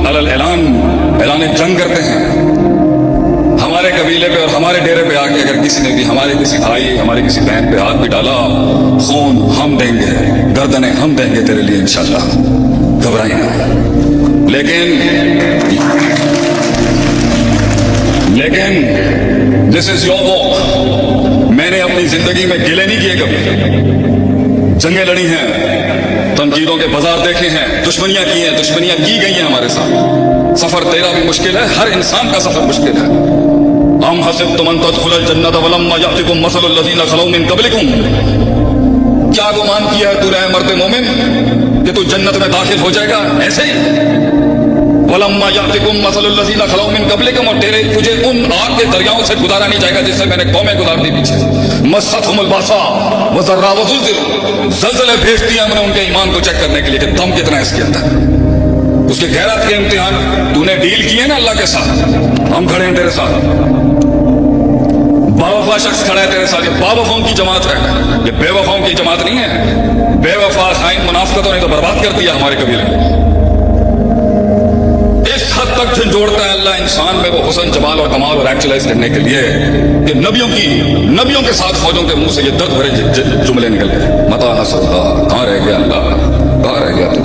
اعلان جنگ کرتے ہیں ہمارے قبیلے پہ اور ہمارے ڈیرے پہ آ کے اگر کسی نے بھی ہمارے کسی بھائی ہماری کسی بہن پہ ہاتھ بھی ڈالا، خون ہم دیں گے، گردنیں ہم دیں گے تیرے لیے انشاءاللہ، گھبرائی نہ۔ لیکن دس از یور واک۔ میں نے اپنی زندگی میں گلے نہیں کیے کبھی، جنگیں لڑی ہیں، تنقیدوں کے بازار دیکھے ہیں، دشمنیاں کی ہیں، دشمنیاں کی گئی ہیں ہمارے ساتھ۔ سفر تیرا بھی مشکل ہے، ہر انسان کا سفر مشکل ہے۔ ام حسبتم ان تدخلوا الجنۃ ولما یأتکم مثل الذین خلوا من قبلکم، کیا گمان کیا ہے تو اے مرد مومن کہ تو جنت میں داخل ہو جائے گا ایسے ہی؟ ولما یأتکم مثل الذین خلوا من قبلکم، اور تجھے ان آگ کے دریاؤں سے گزارا نہیں جائے گا جس سے میں نے قومیں گزار دی پیچھے۔ مستهم الباساء والضراء وزلزلوا، زلزلے بھیج دیا ہم نے ان کے ایمان کو چیک کرنے کے لیے کہ دم کتنا ہے اس کے اندر، اس کے غیرت کے امتحان۔ تو نے ڈیل کیے نا اللہ کے ساتھ، ہم کھڑے ہیں تیرے ساتھ، با وفا شخص کھڑا ہے تیرے ساتھ، یہ با وفاؤں کی جماعت ہے، یہ بے وفاؤں کی جماعت نہیں ہے۔ بے وفا خائن منافقتوں نے تو برباد کر دیا ہمارے قبیلے کو۔ اس حد تک جھنجھوڑتا ہے اللہ انسان میں وہ حسن جمال اور کمال اور ایکچولائز کرنے کے لیے کہ نبیوں کے ساتھ فوجوں کے منہ سے یہ درد بھرے جملے نکل گئے، متا نصر اللہ، کہاں رہ گیا اللہ، کہاں رہ گیا تو،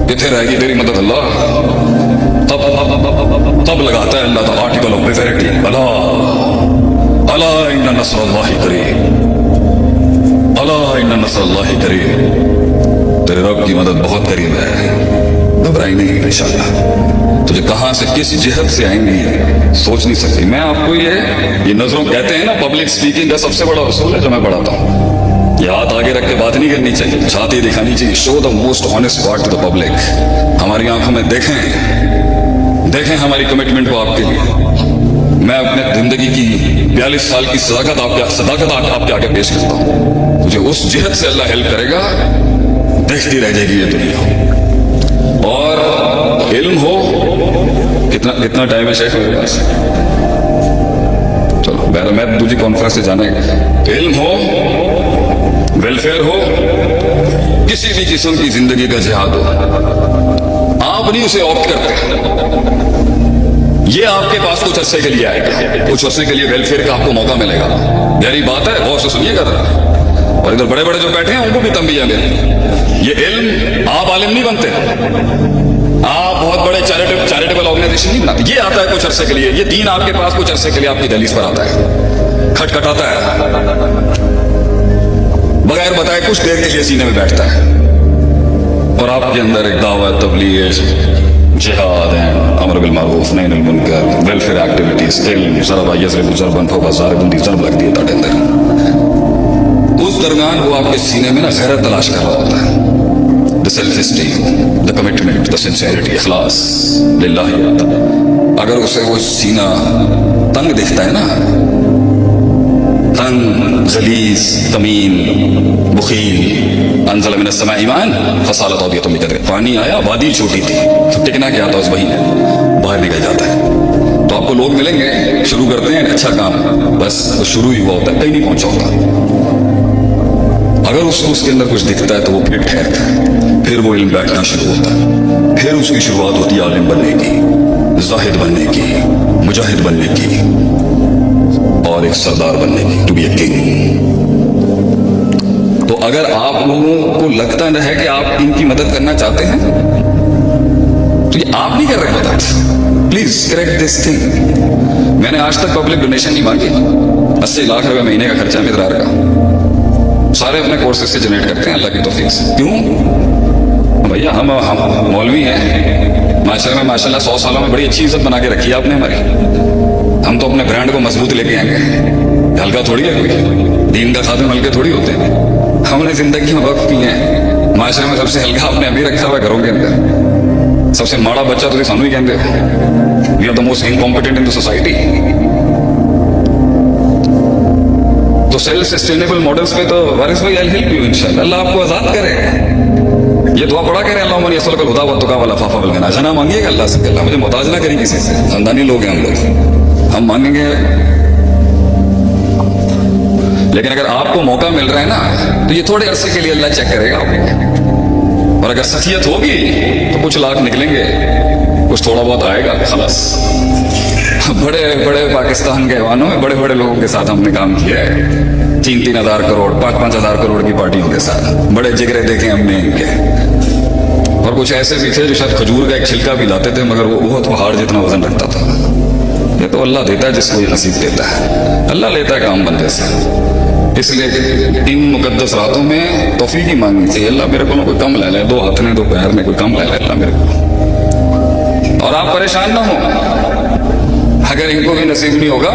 کتنے رہ گی تیری مدد اللہ؟ تب لگاتا ہے اللہ دا آرٹیکل آف بیویرٹی، الا ان نصر اللہ قریب، الا ان نصر اللہ قریب، تیرے رب کی مدد بہت قریب ہے، گھبرائی نہیں انشاءاللہ۔ تجھے کہاں سے کس جہت سے آئیں گی سوچ نہیں سکتی۔ میں آپ کو یہ نظروں کہتے ہیں نا، پبلک سپیکنگ کا سب سے بڑا اصول ہے جو میں پڑھاتا ہوں، یہ ہاتھ آگے رکھ کے بات نہیں کرنی چاہیے، چھاتی دکھانی چاہیے، show the most honest part to the public. ہماری آنکھوں میں دیکھیں ہماری کمٹمنٹ کو آپ کے لیے۔ میں اپنے زندگی کی 42 سال کی صداقت آپ کے آگے پیش کرتا ہوں۔ تجھے اس جہت سے اللہ ہیلپ کرے گا، دیکھتی رہ جائے گی یہ دنیا۔ اور علم ہو، کتنا ٹائم ہے شیخ میرے پاس؟ چلو بہرحال میں دوسری کانفرنس سے جانا ہے۔ علم ہو، ویلفیئر ہو، کسی بھی قسم کی زندگی کا جہاد ہو، آپ نہیں اسے آپٹ کرتے، یہ آپ کے پاس کچھ عرصے کے لیے آئے گا، کچھ عرصے کے لیے ویلفیئر کا آپ کو موقع ملے گا۔ گہری بات ہے، غور سے سنیے گا ذرا۔ اور ادھر بڑے بڑے جو بیٹھے ہیں ان کو بھی تنبیہ ملے، یہ علم آپ عالم نہیں بنتے، آپ بہت بڑے چیریٹیبل آرگنائزیشن نہیں بناتے، یہ آتا ہے کچھ عرصے کے لیے، یہ دین آپ کے پاس کچھ عرصے کے لیے آپ کی دہلیز پر آتا ہے، کھٹکھٹاتا ہے، بغیر بتائے کچھ دیر کے لیے سینے میں بیٹھتا ہے، اور آپ کے اندر ایک دعوت، تبلیغ، جہاد ہیں، امر بالمعروف نہی عن المنکر، ویلفیئر ایکٹیویٹیز، علم، ضرب یضرب ضربا فوق ضارب دی ضرب لگ دی تاٹے اندر، اس درمیان وہ آپ کے سینے میں نا غیرت تلاش کر رہا ہوتا ہے، the self esteem, the commitment, the sincerity, اخلاص للہ آتا۔ اگر اسے وہ سینہ تنگ دکھتا ہے نا، تنگ، غلیظ، تمیم، بخیل، انزل من السماء ماء فسالت اودیۃ بقدرہ، پانی آیا، وادی چھوٹی تھی، ٹکنا کیا تھا اس وہی میں، باہر نکل جاتا ہے۔ تو آپ کو لوگ ملیں گے، شروع کرتے ہیں اچھا کام، بس وہ شروع ہی ہوا ہوتا ہے، کہیں نہیں پہنچا ہوتا۔ اگر اس کے اندر کچھ دکھتا ہے تو وہ پھر ٹھہرتا ہے، پھر وہ علم بیٹھنا شروع ہوتا ہے، پھر اس کی شروعات ہوتی ہے عالم بننے کی، زاہد بننے کی، مجاہد بننے کی، اور ایک سردار بننے کی، ٹو بی اے کنگ۔ تو اگر آپ لوگوں کو لگتا ہے کہ آپ ان کی مدد کرنا چاہتے ہیں تو یہ آپ نہیں کر رہے مدد، پلیز کریکٹ دس تھنگ۔ میں نے آج تک پبلک ڈونیشن نہیں مانگی، 80 لاکھ روپے مہینے کا خرچہ ہے مدرار کا، سارے اپنے کورسز سے جنریٹ کرتے ہیں اللہ کی توفیق سے۔ کیوں بھیا؟ ہم مولوی ہیں، معاشرے میں ماشاءاللہ 100 سالوں میں بڑی اچھی عزت بنا کے رکھی ہے آپ نے ہماری، ہم تو اپنے برانڈ کو مضبوط لے کے آئیں گے، ہلکا تھوڑی ہے کوئی، دین کا خادم ہلکے تھوڑی ہوتے ہیں، ہم نے زندگی میں وقت کی ہیں، معاشرے میں سب سے ہلکا آپ نے ابھی رکھا ہوا ہے گھروں کے اندر، سب سے ماڑا بچہ تو سانو ہی کہتے ہیں، we are the most incompetent in the society. تو سیلف سسٹینیبل ماڈلز پہ تو وارث بھائی، I'll help you انشاءاللہ، اللہ آپ کو آزاد کرے۔ یہ دعا پڑھا کریں، اللہم انی اسألک الہدی والتقی والعفاف والغنی، غنا مانگیے گا اللہ سے کہ اللہ مجھے محتاج نہ کریں کسی سے، خاندانی لوگ ہیں ہم لوگ، ہم مانگیں گے۔ لیکن اگر آپ کو موقع مل رہا ہے نا تو یہ تھوڑے عرصے کے لیے اللہ چیک کرے گا، اور اگر سخیت ہوگی تو کچھ لاکھ نکلیں گے، कुछ थोड़ा बहुत आएगा खलास। बड़े बड़े पाकिस्तान के ऐवानों में बड़े बड़े लोगों के साथ हमने काम किया है, 3-3 हज़ार करोड़ 5-5 हज़ार करोड़ की पार्टियों के साथ बड़े जिगरे देखे हमने इनके। और कुछ ऐसे भी थे जो शायद खजूर का एक छिलका भी लाते थे, मगर वो बहुत पहाड़ जितना वजन रखता था। ये तो अल्लाह देता है जिसको ये नसीब देता है, अल्लाह लेता है काम बंदे से। इसलिए इन मुकद्दस रातों में तौफीक ही मांगनी चाहिए, अल्लाह मेरे को ना कोई कम ले ले, 2 हाथ में 2 पैर में कोई कम ले ले अल्लाह मेरे को। और आप परेशान ना हो, अगर इनको भी नसीब नहीं होगा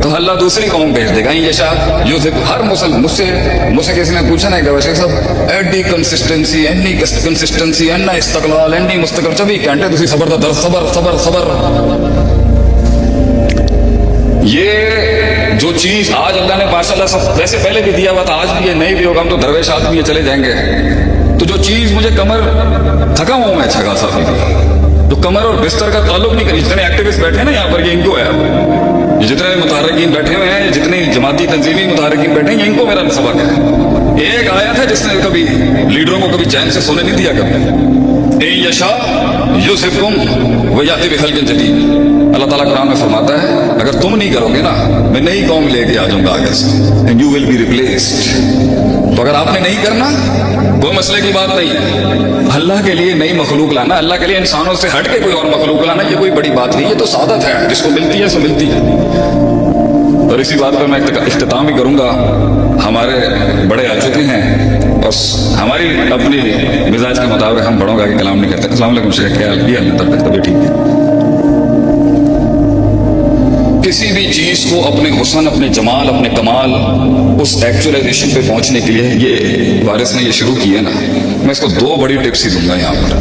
तो अल्लाह दूसरी कौम भेज देगा। ये शायद यूसुफ हर मुसलमान मुझसे किसी ने पूछा ना कि सब एडी कंसिस्टेंसी एनी कंसिस्टेंसी एना इस्तकलाल एनी मुस्तकल 24 घंटे तुसी सबर दा दर्द सबर सबर सबर। ये जो चीज आज अल्लाह ने माशाअल्लाह सब वैसे पहले भी दिया हुआ था, आज भी ये नहीं भी होगा, हम तो दरवेश आदमी चले जाएंगे। तो जो चीज मुझे कमर थका हुआ मैं अच्छा खासा जो कमर और बिस्तर का ताल्लुक नहीं करी, जितने एक्टिविस्ट बैठे हैं ना यहाँ पर ये इनको है, ये जितने मुतारकीन बैठे हुए हैं, जितने जमाती तंजीमी मुतारकीन बैठे हैं, ये इनको मेरा सबक है। एक आया था जिसने कभी लीडरों को कभी चैन से सोने नहीं दिया कभी, ए यशा यूसिफकुम व याति बिखल्किन जदीद। अल्लाह ताला कुरान में फरमाता है अगर तुम नहीं करोगे ना मैं नई कौम लेके आ जाऊंगा आगे से, and you will be replaced. तो अगर आपने नहीं करना कोई मसले की बात नहीं है, अल्लाह के लिए नई मखलूक लाना, अल्लाह के लिए इंसानों से हट के कोई और मखलूक लाना, ये कोई बड़ी बात नहीं, ये तो सादत है, जिसको मिलती है सो मिलती है। और इसी बात पर मैं इख्तिताम भी करूंगा। हमारे बड़े आ चुके हैं और हमारी अपनी मिजाज के मुताबिक हम बड़ों का आगे कलाम नहीं करते। अस्सलाम वालेकुम शेख, क्या किया तबीयत ठीक है। किसी भी चीज को अपने हुस्न, अपने जमाल, अपने कमाल, उस एक्चुअलाइजेशन पे पहुंचने के लिए ये वारिस ने ये शुरू किया ना, मैं इसको 2 बड़ी टिप्स ही दूंगा यहाँ पर।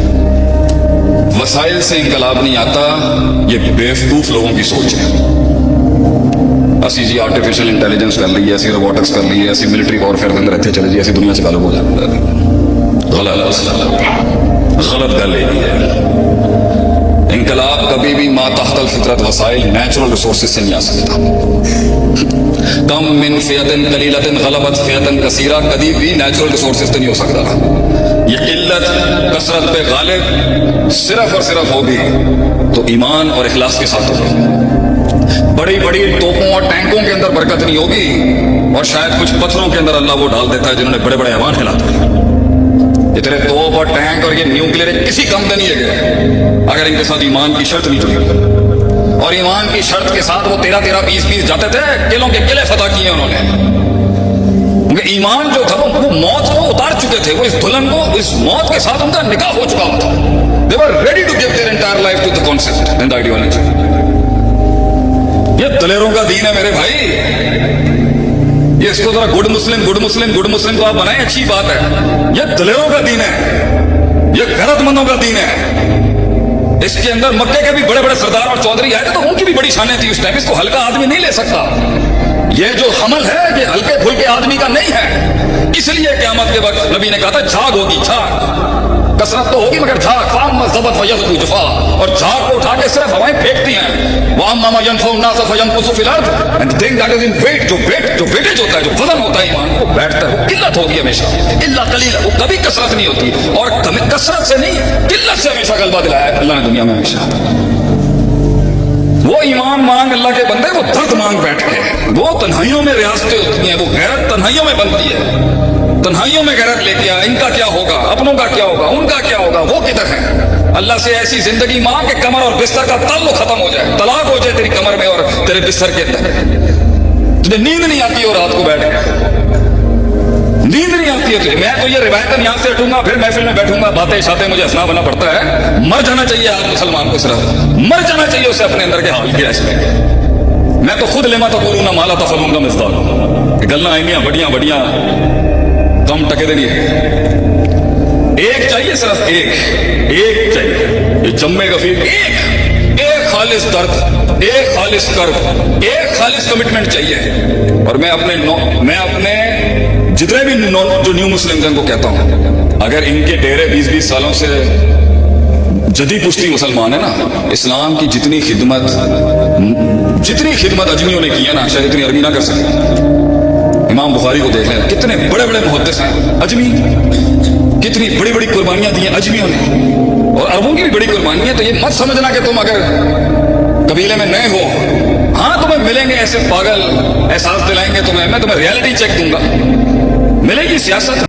वसाइल से इंकलाब नहीं आता, ये बेवकूफ लोगों की सोच है। असी जी आर्टिफिशियल इंटेलिजेंस कर ली है, असी रोबोटिक्स कर ली है, असी मिलिट्री वॉरफेयर के अंदर रहते चले जी, ऐसी दुनिया से ताल्लुक हो जाता है। गलत गल है। इंकलाब कभी भी मातहतल फितरत वसाइल नेचुरल रिसोर्सेज से नहीं आ सकता। कम मिन फियतिन कलीलतिन गलबत फियतिन कसीरा कभी भी नेचुरल रिसोर्सेज से नहीं हो सकता। ये किल्लत कसरत पे गालिब सिर्फ और सिर्फ होगी तो ईमान और इखलास के साथ होगी। बड़ी बड़ी तोपों और टैंकों के अंदर बरकत नहीं होगी, और शायद कुछ पत्थरों के अंदर अल्लाह वो डाल देता है जिन्होंने बड़े बड़े ऐवान हिलाते हैं। ये तेरे तोप और टैंक और ये न्यूक्लियर किसी कम का नहीं है अगर इनके साथ ईमान की शर्त नहीं जुड़ी। और ईमान की शर्त के साथ वो 13-13 20-20 जाते थे, किलों के किले फतह किए उन्होंने। उनके ईमान जो था वो मौत को उतार चुके थे, वो इस दुल्हन को, इस मौत के साथ उनका निकाह हो चुका था। They were ready to give their entire life to the concept and the ideology. ये दलेरों का दीन है मेरे भाई। ये इसको जरा गुड मुस्लिम को आप बनाए, अच्छी बात है। ये दलेरों का दीन है, ये गैरतमंदों का दीन है। इसके अंदर मक्के के भी बड़े बड़े सरदार और चौधरी आए थे तो उनकी भी बड़ी शानें थी उस टाइम। इसको हल्का आदमी नहीं ले सकता। ये जो हमल है ये हल्के फुल्के आदमी का नहीं है। इसलिए क़यामत के वक्त नबी ने कहा था झाग होगी, झाग। कसरत तो होगी मगर झाग, फाम मज़बत फयज़कु जुफा, और झाग को उठा के सिर्फ हवाएं फेंकती हैं। वो अम्मा मा यनफउ नास फयनकुसु फिल अर्द, and the thing that is in weight, जो वेटेज होता है, जो वजन होता है ईमान, वो बैठता है, वो किल्लत होगी हमेशा। इल्ला कलीला, वो कभी कसरत नहीं होती, और कसरत से नहीं किल्लत से हमेशा गलबा दिलाया है अल्लाह ने दुनिया में हमेशा। वो ईमान मांग अल्लाह के बंदे, वो दर्द मांग बैठ के। वो तन्हाइयों में रियासतें होती हैं, वो गैरत तन्हाइयों में बनती है। तन्हाइयों में गैरत लेके आ, इनका क्या होगा, अपनों का क्या होगा, उनका क्या होगा, वो किधर है। अल्लाह से ऐसी जिंदगी मांग के कमर और बिस्तर का ताल्लुक खत्म हो जाए, तलाक हो जाए तेरी कमर में और तेरे बिस्तर के अंदर। तुझे नींद नहीं आती हो रात को बैठ के, नींद नहीं आती है तुझे। मैं तो ये रिवायतन यहाँ से हटूंगा, फिर महफिल में बैठूंगा, बातें शातें मुझे हंसना बना पड़ता है। मर जाना चाहिए आज मुसलमान को, सिर्फ मर जाना चाहिए उसे अपने अंदर के हाल की ऐसे। मैं तो खुद लेमा तो बोलूँ ना माला तफलूंगा मिज़दार, गलना आईनियाँ बढ़िया बढ़िया कम टके देनी है। एक चाहिए, सिर्फ एक चाहिए। ये जम्मे गफीर एक खालिस दर्द, एक खालिस कर्ब, एक खालिस कमिटमेंट चाहिए। और मैं अपने जितने भी जो न्यू मुस्लिम हैं उनको कहता हूं, अगर इनके डेरे 20-20 सालों से जदी पुश्ती मुसलमान है ना, इस्लाम की जितनी खिदमत अजमियों ने की है ना, शायद इतनी अरबी ना कर सके। इमाम बुखारी को देख लें, कितने बड़े बड़े मुहद्दिस हैं अजमी, कितनी बड़ी बड़ी कुर्बानियां दी हैं अजमियों ने, और अरबों की भी बड़ी कुर्बानियां। तो ये मत समझना कि तुम अगर कबीले में नए हो, हाँ तुम्हें मिलेंगे ऐसे पागल, एहसास दिलाएंगे तुम्हें, मैं तुम्हें रियलिटी चेक दूंगा, मिलेगी सियासत।